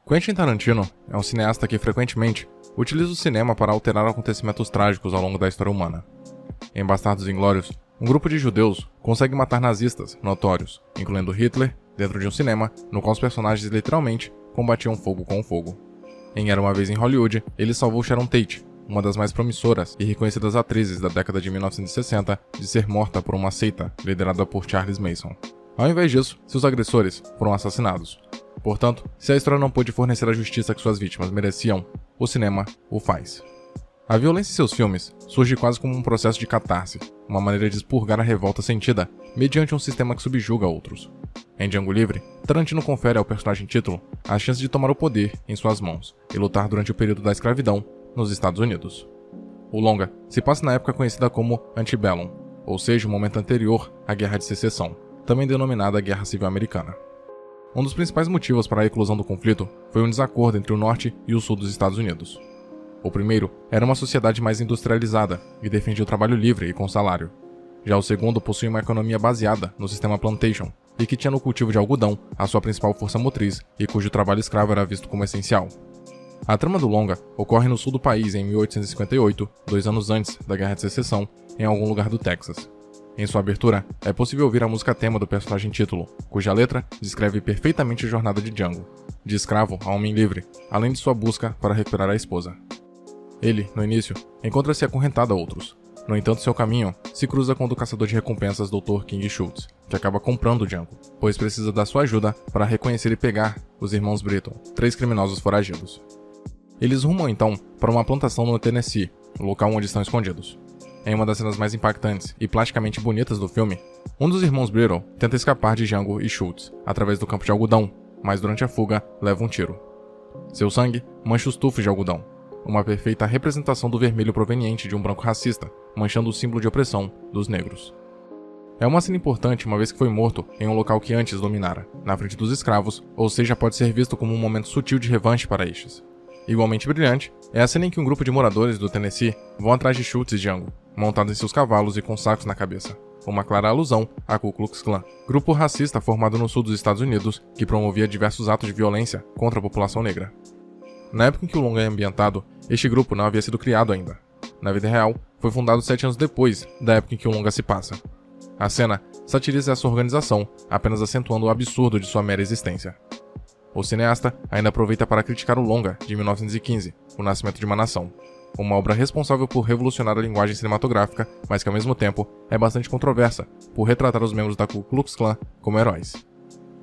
Quentin Tarantino é um cineasta que frequentemente utiliza o cinema para alterar acontecimentos trágicos ao longo da história humana. Em Bastardos Inglórios, um grupo de judeus consegue matar nazistas notórios, incluindo Hitler, dentro de um cinema no qual os personagens literalmente combatiam fogo com fogo. Em Era Uma Vez em Hollywood, ele salvou Sharon Tate, uma das mais promissoras e reconhecidas atrizes da década de 1960, de ser morta por uma seita liderada por Charles Manson. Ao invés disso, seus agressores foram assassinados. Portanto, se a história não pôde fornecer a justiça que suas vítimas mereciam, o cinema o faz. A violência em seus filmes surge quase como um processo de catarse, uma maneira de expurgar a revolta sentida mediante um sistema que subjuga outros. Em Django Livre, Tarantino confere ao personagem título a chance de tomar o poder em suas mãos e lutar durante o período da escravidão nos Estados Unidos. O longa se passa na época conhecida como Antebellum, ou seja, o momento anterior à Guerra de Secessão, também denominada Guerra Civil Americana. Um dos principais motivos para a eclosão do conflito foi um desacordo entre o norte e o sul dos Estados Unidos. O primeiro era uma sociedade mais industrializada e defendia o trabalho livre e com salário. Já o segundo possuía uma economia baseada no sistema plantation e que tinha no cultivo de algodão a sua principal força motriz e cujo trabalho escravo era visto como essencial. A trama do longa ocorre no sul do país em 1858, 2 anos antes da Guerra de Secessão, em algum lugar do Texas. Em sua abertura, é possível ouvir a música tema do personagem título, cuja letra descreve perfeitamente a jornada de Django, de escravo a homem livre, além de sua busca para recuperar a esposa. Ele, no início, encontra-se acorrentado a outros. No entanto, seu caminho se cruza com o do caçador de recompensas Dr. King Schultz, que acaba comprando Django, pois precisa da sua ajuda para reconhecer e pegar os irmãos Britton, 3 criminosos foragidos. Eles rumam então para uma plantação no Tennessee, o local onde estão escondidos. Em uma das cenas mais impactantes e plasticamente bonitas do filme, um dos irmãos Brittle tenta escapar de Django e Schultz através do campo de algodão, mas durante a fuga leva um tiro. Seu sangue mancha os tufos de algodão, uma perfeita representação do vermelho proveniente de um branco racista, manchando o símbolo de opressão dos negros. É uma cena importante uma vez que foi morto em um local que antes dominara, na frente dos escravos, ou seja, pode ser visto como um momento sutil de revanche para estes. Igualmente brilhante é a cena em que um grupo de moradores do Tennessee vão atrás de Schultz e Django, montados em seus cavalos e com sacos na cabeça, uma clara alusão à Ku Klux Klan, grupo racista formado no sul dos Estados Unidos que promovia diversos atos de violência contra a população negra. Na época em que o longa é ambientado, este grupo não havia sido criado ainda. Na vida real, foi fundado 7 anos depois da época em que o longa se passa. A cena satiriza essa organização, apenas acentuando o absurdo de sua mera existência. O cineasta ainda aproveita para criticar o longa de 1915, O Nascimento de uma Nação, uma obra responsável por revolucionar a linguagem cinematográfica, mas que ao mesmo tempo é bastante controversa, por retratar os membros da Ku Klux Klan como heróis.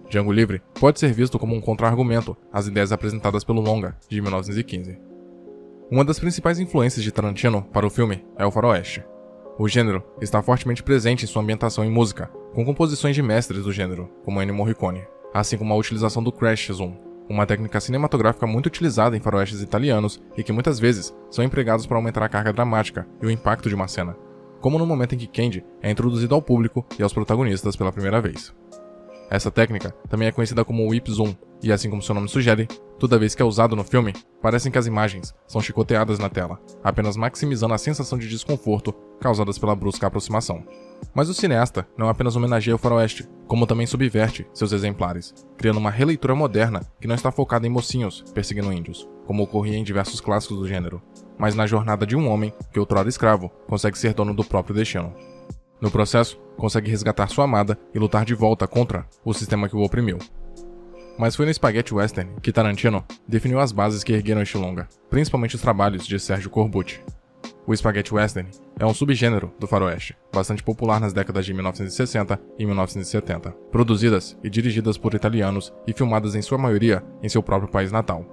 Django Livre pode ser visto como um contra-argumento às ideias apresentadas pelo longa de 1915. Uma das principais influências de Tarantino para o filme é o faroeste. O gênero está fortemente presente em sua ambientação e música, com composições de mestres do gênero, como Ennio Morricone, assim como a utilização do crash zoom, uma técnica cinematográfica muito utilizada em faroestes italianos e que muitas vezes são empregados para aumentar a carga dramática e o impacto de uma cena, como no momento em que Candy é introduzido ao público e aos protagonistas pela primeira vez. Essa técnica também é conhecida como whip zoom, e assim como seu nome sugere, toda vez que é usado no filme, parecem que as imagens são chicoteadas na tela, apenas maximizando a sensação de desconforto causadas pela brusca aproximação. Mas o cineasta não apenas homenageia o faroeste, como também subverte seus exemplares, criando uma releitura moderna que não está focada em mocinhos perseguindo índios, como ocorria em diversos clássicos do gênero, mas na jornada de um homem que outrora escravo consegue ser dono do próprio destino. No processo, consegue resgatar sua amada e lutar de volta contra o sistema que o oprimiu. Mas foi no Spaghetti Western que Tarantino definiu as bases que ergueram este longa, principalmente os trabalhos de Sergio Corbucci. O Spaghetti Western é um subgênero do faroeste, bastante popular nas décadas de 1960 e 1970, produzidas e dirigidas por italianos e filmadas em sua maioria em seu próprio país natal.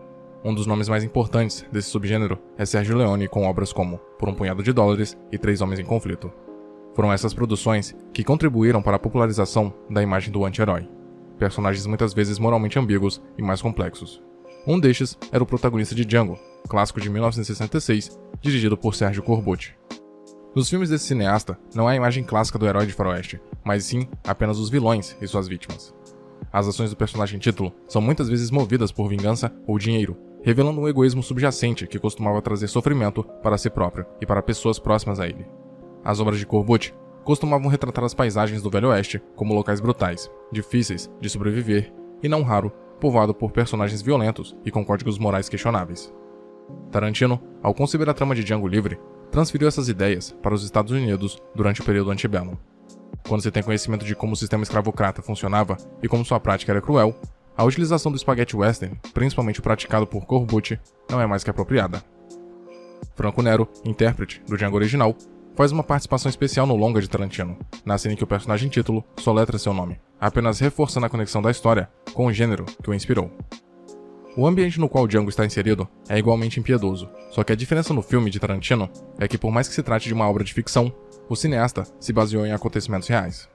Um dos nomes mais importantes desse subgênero é Sergio Leone, com obras como Por um Punhado de Dólares e 3 Homens em Conflito. Foram essas produções que contribuíram para a popularização da imagem do anti-herói, personagens muitas vezes moralmente ambíguos e mais complexos. Um destes era o protagonista de Django, clássico de 1966, dirigido por Sergio Corbucci. Nos filmes desse cineasta, não há a imagem clássica do herói de faroeste, mas sim apenas os vilões e suas vítimas. As ações do personagem título são muitas vezes movidas por vingança ou dinheiro, revelando um egoísmo subjacente que costumava trazer sofrimento para si próprio e para pessoas próximas a ele. As obras de Corbucci costumavam retratar as paisagens do Velho Oeste como locais brutais, difíceis de sobreviver e, não raro, povoado por personagens violentos e com códigos morais questionáveis. Tarantino, ao conceber a trama de Django Livre, transferiu essas ideias para os Estados Unidos durante o período antebellum. Quando se tem conhecimento de como o sistema escravocrata funcionava e como sua prática era cruel, a utilização do spaghetti western, principalmente o praticado por Corbucci, não é mais que apropriada. Franco Nero, intérprete do Django original, faz uma participação especial no longa de Tarantino, na cena em que o personagem título soletra seu nome, apenas reforçando a conexão da história com o gênero que o inspirou. O ambiente no qual Django está inserido é igualmente impiedoso, só que a diferença no filme de Tarantino é que, por mais que se trate de uma obra de ficção, o cineasta se baseou em acontecimentos reais.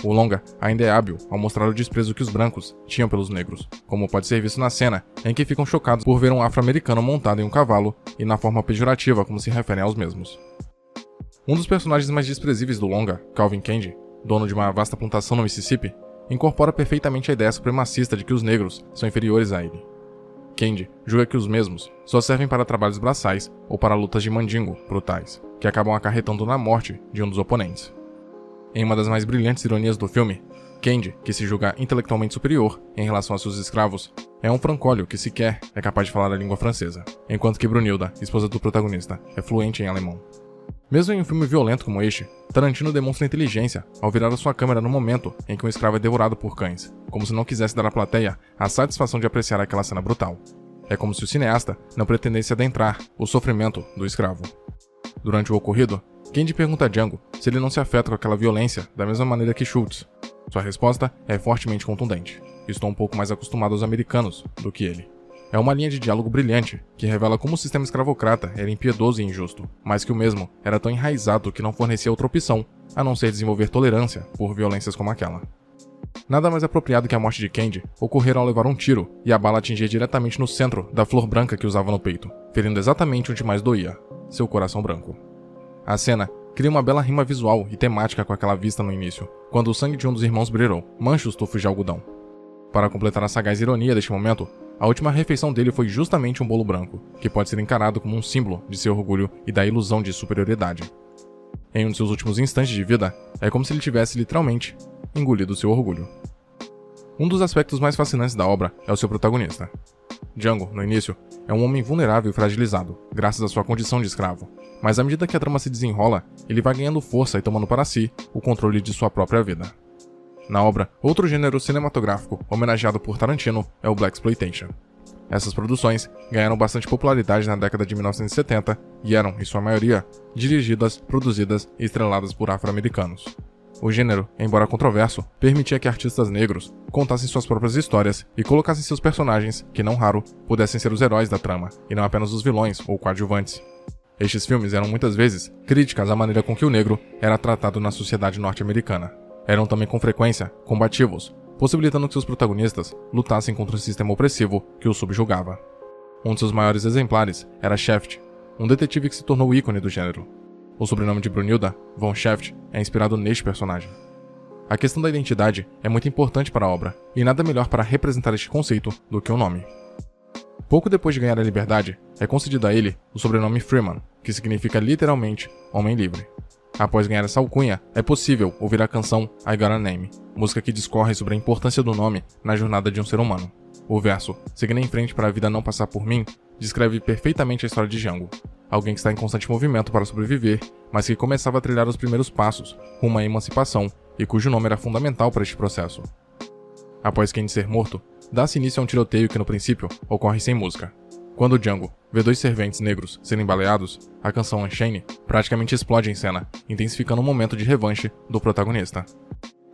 O longa ainda é hábil ao mostrar o desprezo que os brancos tinham pelos negros, como pode ser visto na cena em que ficam chocados por ver um afro-americano montado em um cavalo e na forma pejorativa como se referem aos mesmos. Um dos personagens mais desprezíveis do longa, Calvin Candy, dono de uma vasta plantação no Mississippi, incorpora perfeitamente a ideia supremacista de que os negros são inferiores a ele. Candy julga que os mesmos só servem para trabalhos braçais ou para lutas de mandingo brutais, que acabam acarretando na morte de um dos oponentes. Em uma das mais brilhantes ironias do filme, Candy, que se julga intelectualmente superior em relação a seus escravos, é um francólio que sequer é capaz de falar a língua francesa, enquanto que Brunilda, esposa do protagonista, é fluente em alemão. Mesmo em um filme violento como este, Tarantino demonstra inteligência ao virar a sua câmera no momento em que um escravo é devorado por cães, como se não quisesse dar à plateia a satisfação de apreciar aquela cena brutal. É como se o cineasta não pretendesse adentrar o sofrimento do escravo. Durante o ocorrido, Candy pergunta a Django se ele não se afeta com aquela violência da mesma maneira que Schultz. Sua resposta é fortemente contundente. Estou um pouco mais acostumado aos americanos do que ele. É uma linha de diálogo brilhante, que revela como o sistema escravocrata era impiedoso e injusto, mas que o mesmo era tão enraizado que não fornecia outra opção, a não ser desenvolver tolerância por violências como aquela. Nada mais apropriado que a morte de Candy ocorrer ao levar um tiro e a bala atingir diretamente no centro da flor branca que usava no peito, ferindo exatamente onde mais doía, seu coração branco. A cena cria uma bela rima visual e temática com aquela vista no início, quando o sangue de um dos irmãos Brero mancha os tufos de algodão. Para completar a sagaz ironia deste momento, a última refeição dele foi justamente um bolo branco, que pode ser encarado como um símbolo de seu orgulho e da ilusão de superioridade. Em um de seus últimos instantes de vida, é como se ele tivesse literalmente engolido seu orgulho. Um dos aspectos mais fascinantes da obra é o seu protagonista. Django, no início, é um homem vulnerável e fragilizado, graças à sua condição de escravo, mas à medida que a trama se desenrola, ele vai ganhando força e tomando para si o controle de sua própria vida. Na obra, outro gênero cinematográfico homenageado por Tarantino é o Blaxploitation. Essas produções ganharam bastante popularidade na década de 1970 e eram, em sua maioria, dirigidas, produzidas e estreladas por afro-americanos. O gênero, embora controverso, permitia que artistas negros contassem suas próprias histórias e colocassem seus personagens, que não raro, pudessem ser os heróis da trama, e não apenas os vilões ou coadjuvantes. Estes filmes eram muitas vezes críticas à maneira com que o negro era tratado na sociedade norte-americana. Eram também com frequência combativos, possibilitando que seus protagonistas lutassem contra um sistema opressivo que os subjugava. Um de seus maiores exemplares era Shaft, um detetive que se tornou o ícone do gênero. O sobrenome de Brunilda, Von Shaft, é inspirado neste personagem. A questão da identidade é muito importante para a obra, e nada melhor para representar este conceito do que o nome. Pouco depois de ganhar a liberdade, é concedido a ele o sobrenome Freeman, que significa literalmente Homem Livre. Após ganhar essa alcunha, é possível ouvir a canção I Got a Name, música que discorre sobre a importância do nome na jornada de um ser humano. O verso, seguindo em frente para a vida não passar por mim, descreve perfeitamente a história de Django, alguém que está em constante movimento para sobreviver, mas que começava a trilhar os primeiros passos rumo à emancipação e cujo nome era fundamental para este processo. Após Candy ser morto, dá-se início a um tiroteio que no princípio ocorre sem música. Quando Django vê dois serventes negros serem baleados, a canção Unchained praticamente explode em cena, intensificando o momento de revanche do protagonista.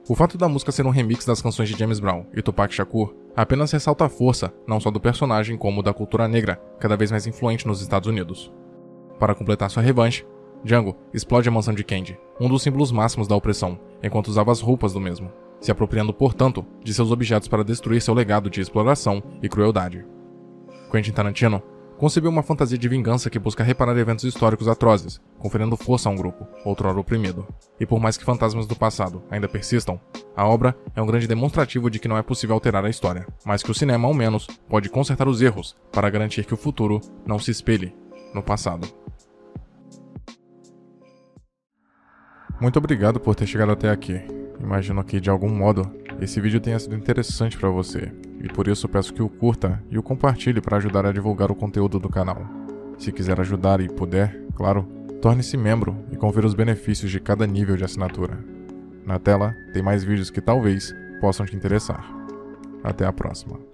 O fato da música ser um remix das canções de James Brown e Tupac Shakur apenas ressalta a força não só do personagem como da cultura negra, cada vez mais influente nos Estados Unidos. Para completar sua revanche, Django explode a mansão de Candy, um dos símbolos máximos da opressão, enquanto usava as roupas do mesmo, se apropriando, portanto, de seus objetos para destruir seu legado de exploração e crueldade. Quentin Tarantino concebeu uma fantasia de vingança que busca reparar eventos históricos atrozes, conferindo força a um grupo, outrora oprimido. E por mais que fantasmas do passado ainda persistam, a obra é um grande demonstrativo de que não é possível alterar a história, mas que o cinema, ao menos, pode consertar os erros para garantir que o futuro não se espelhe no passado. Muito obrigado por ter chegado até aqui. Imagino que, de algum modo, esse vídeo tenha sido interessante para você. e por isso peço que o curta e o compartilhe para ajudar a divulgar o conteúdo do canal. Se quiser ajudar e puder, claro, torne-se membro e confira os benefícios de cada nível de assinatura. Na tela tem mais vídeos que talvez possam te interessar. Até a próxima.